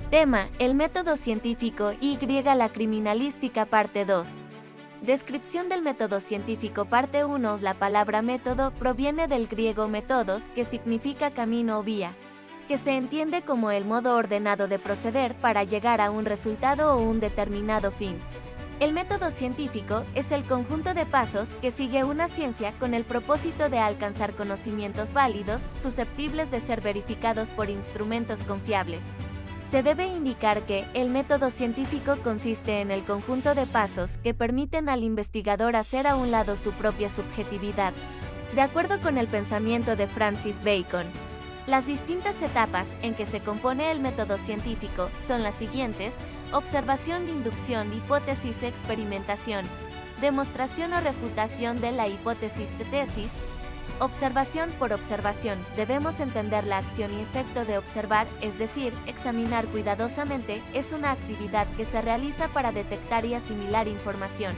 Tema: el método científico y la criminalística parte 2. Descripción del método científico parte 1. La palabra método proviene del griego métodos, que significa camino o vía, que se entiende como el modo ordenado de proceder para llegar a un resultado o un determinado fin. El método científico es el conjunto de pasos que sigue una ciencia con el propósito de alcanzar conocimientos válidos, susceptibles de ser verificados por instrumentos confiables. Se debe indicar que el método científico consiste en el conjunto de pasos que permiten al investigador hacer a un lado su propia subjetividad. De acuerdo con el pensamiento de Francis Bacon, las distintas etapas en que se compone el método científico son las siguientes: observación, inducción, hipótesis, experimentación, demostración o refutación de la hipótesis de tesis. Observación. Por observación, debemos entender la acción y efecto de observar, es decir, examinar cuidadosamente, es una actividad que se realiza para detectar y asimilar información.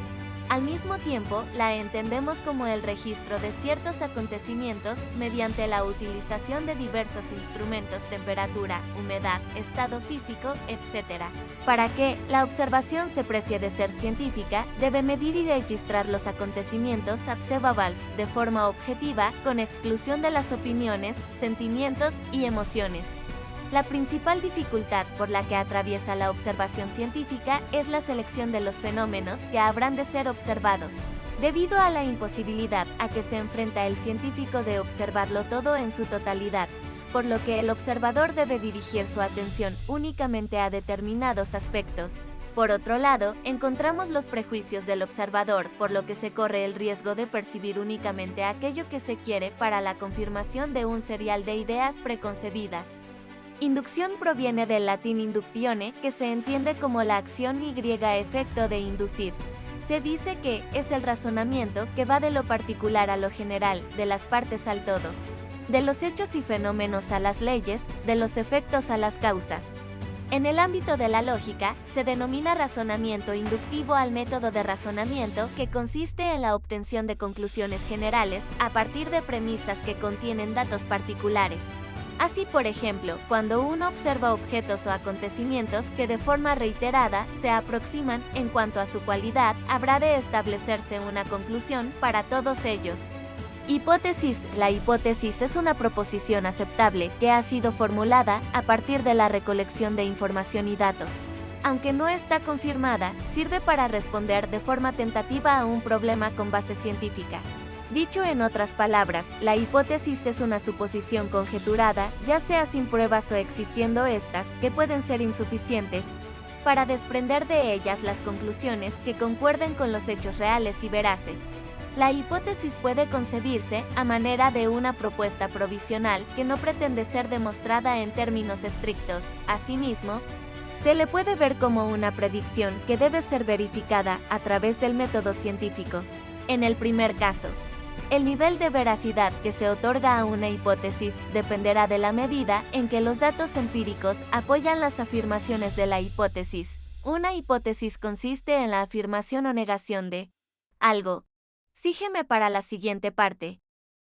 Al mismo tiempo, la entendemos como el registro de ciertos acontecimientos mediante la utilización de diversos instrumentos: temperatura, humedad, estado físico, etc. Para que la observación se precie de ser científica, debe medir y registrar los acontecimientos observables de forma objetiva, con exclusión de las opiniones, sentimientos y emociones. La principal dificultad por la que atraviesa la observación científica es la selección de los fenómenos que habrán de ser observados. Debido a la imposibilidad a que se enfrenta el científico de observarlo todo en su totalidad, por lo que el observador debe dirigir su atención únicamente a determinados aspectos. Por otro lado, encontramos los prejuicios del observador, por lo que se corre el riesgo de percibir únicamente aquello que se quiere para la confirmación de un serial de ideas preconcebidas. Inducción proviene del latín inductione, que se entiende como la acción y efecto de inducir. Se dice que es el razonamiento que va de lo particular a lo general, de las partes al todo, de los hechos y fenómenos a las leyes, de los efectos a las causas. En el ámbito de la lógica, se denomina razonamiento inductivo al método de razonamiento que consiste en la obtención de conclusiones generales a partir de premisas que contienen datos particulares. Así, por ejemplo, cuando uno observa objetos o acontecimientos que de forma reiterada se aproximan en cuanto a su cualidad, habrá de establecerse una conclusión para todos ellos. Hipótesis. La hipótesis es una proposición aceptable que ha sido formulada a partir de la recolección de información y datos. Aunque no está confirmada, sirve para responder de forma tentativa a un problema con base científica. Dicho en otras palabras, la hipótesis es una suposición conjeturada, ya sea sin pruebas o existiendo estas, que pueden ser insuficientes, para desprender de ellas las conclusiones que concuerden con los hechos reales y veraces. La hipótesis puede concebirse a manera de una propuesta provisional que no pretende ser demostrada en términos estrictos. Asimismo, se le puede ver como una predicción que debe ser verificada a través del método científico. En el primer caso, el nivel de veracidad que se otorga a una hipótesis dependerá de la medida en que los datos empíricos apoyan las afirmaciones de la hipótesis. Una hipótesis consiste en la afirmación o negación de algo. Sígueme para la siguiente parte.